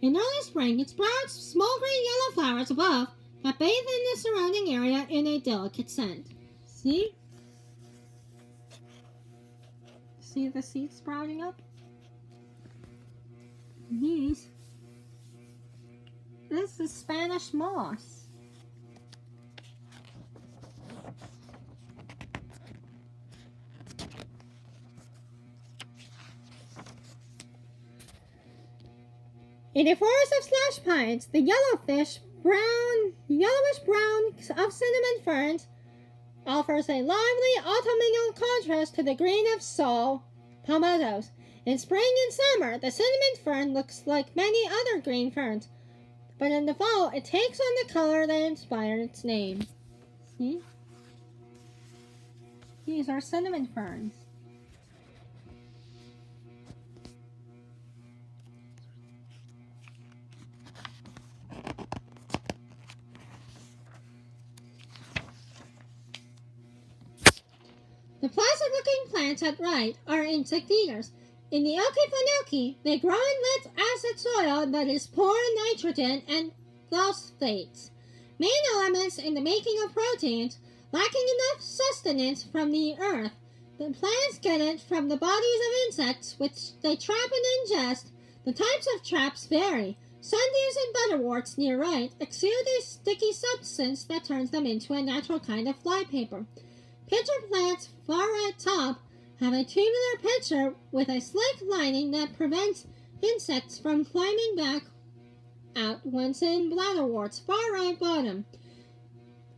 In early spring, it sprouts small green yellow flowers above that bathe in the surrounding area in a delicate scent. See? See the seeds sprouting up? This is Spanish moss. In a forest of slash pines, the yellowish brown of cinnamon ferns offers a lively autumnal contrast to the green of saw palmettos. In spring and summer, the cinnamon fern looks like many other green ferns, but in the fall, it takes on the color that inspired its name. See? These are cinnamon ferns. The plastic-looking plants at right are insect eaters. In the Okefenokee, they grow in lead-acid soil that is poor in nitrogen and phosphates, main elements in the making of proteins, lacking enough sustenance from the earth. The plants get it from the bodies of insects, which they trap and ingest. The types of traps vary. Sundews and butterworts near right exude a sticky substance that turns them into a natural kind of flypaper. Pitcher plants, far right top, have a tubular pitcher with a slick lining that prevents insects from climbing back out once in bladderworts, far right bottom,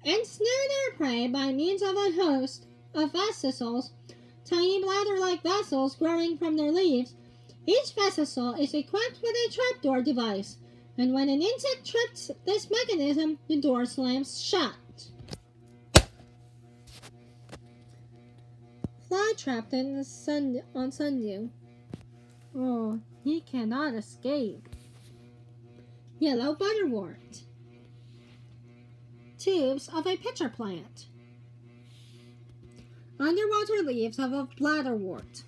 and snare their prey by means of a host of vesicles, tiny bladder-like vessels growing from their leaves. Each vesicle is equipped with a trapdoor device, and when an insect trips this mechanism, the door slams shut. Fly trapped in the on sundew. Oh, he cannot escape. Yellow butterwort. Tubes of a pitcher plant. Underwater leaves of a bladderwort.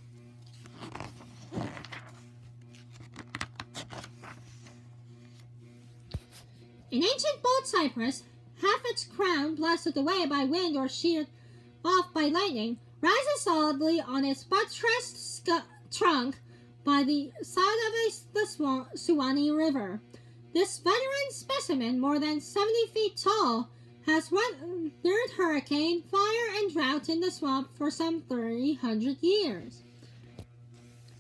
An ancient bald cypress, half its crown blasted away by wind or sheared off by lightning, rises solidly on its buttressed trunk by the side of the Suwannee River. This veteran specimen, more than 70 feet tall, has weathered hurricane, fire, and drought in the swamp for some 300 years.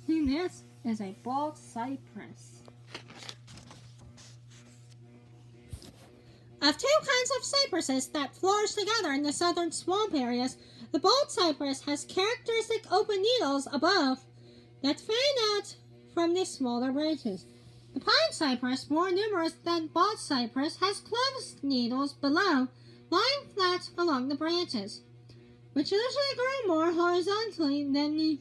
And this is a bald cypress. Of two kinds of cypresses that flourish together in the southern swamp areas, the bald cypress has characteristic open needles above that fan out from the smaller branches. The pine cypress, more numerous than bald cypress, has closed needles below, lying flat along the branches, which usually grow more horizontally than the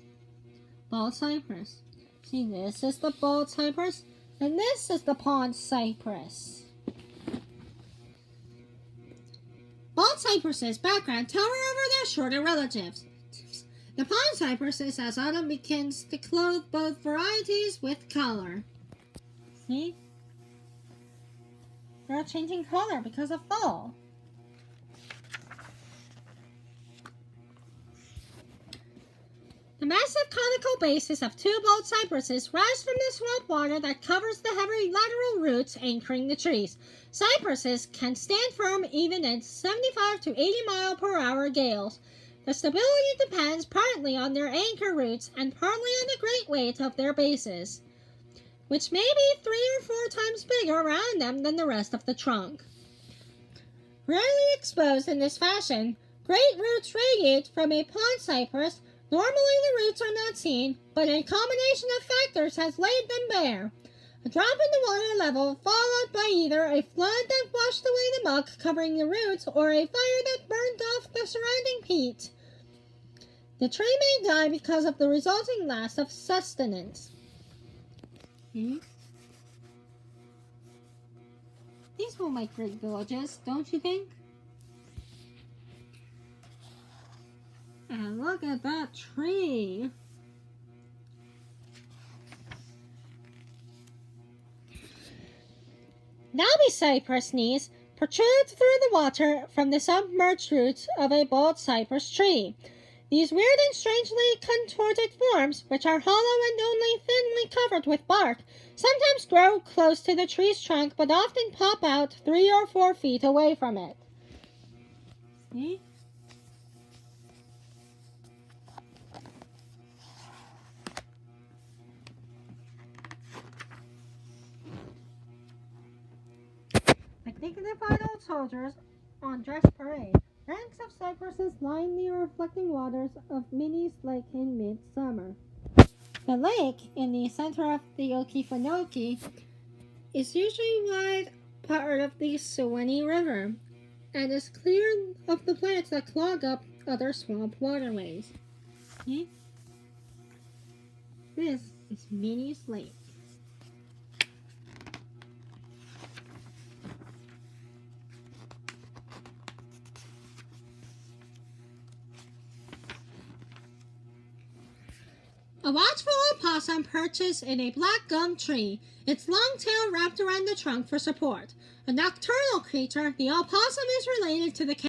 bald cypress. See, this is the bald cypress, and this is the pine cypress. Bald cypresses' background tower over their shorter relatives. The pine cypress is as autumn begins to clothe both varieties with color. See? They're changing color because of fall. The massive conical bases of two bald cypresses rise from the swamp water that covers the heavy lateral roots anchoring the trees. Cypresses can stand firm even in 75 to 80 mile per hour gales. The stability depends partly on their anchor roots and partly on the great weight of their bases, which may be 3 or 4 times bigger around them than the rest of the trunk. Rarely exposed in this fashion, great roots radiate from a pine cypress. Normally the roots are not seen, but a combination of factors has laid them bare. A drop in the water level followed by either a flood that washed away the muck covering the roots or a fire that burned off the surrounding peat. The tree may die because of the resulting loss of sustenance. These will make great villages, don't you think? And look at that tree. Knobby cypress knees protrude through the water from the submerged roots of a bald cypress tree. These weird and strangely contorted forms, which are hollow and only thinly covered with bark, sometimes grow close to the tree's trunk but often pop out 3 or 4 feet away from it. See? Like dignified old soldiers on dress parade, ranks of cypresses line the reflecting waters of Minnie's Lake in midsummer. The lake, in the center of the Okefenokee, is usually wide part of the Sewanee River and is clear of the plants that clog up other swamp waterways. See? This is Minnie's Lake. A watchful opossum perches in a black gum tree, its long tail wrapped around the trunk for support. A nocturnal creature, the opossum is related to the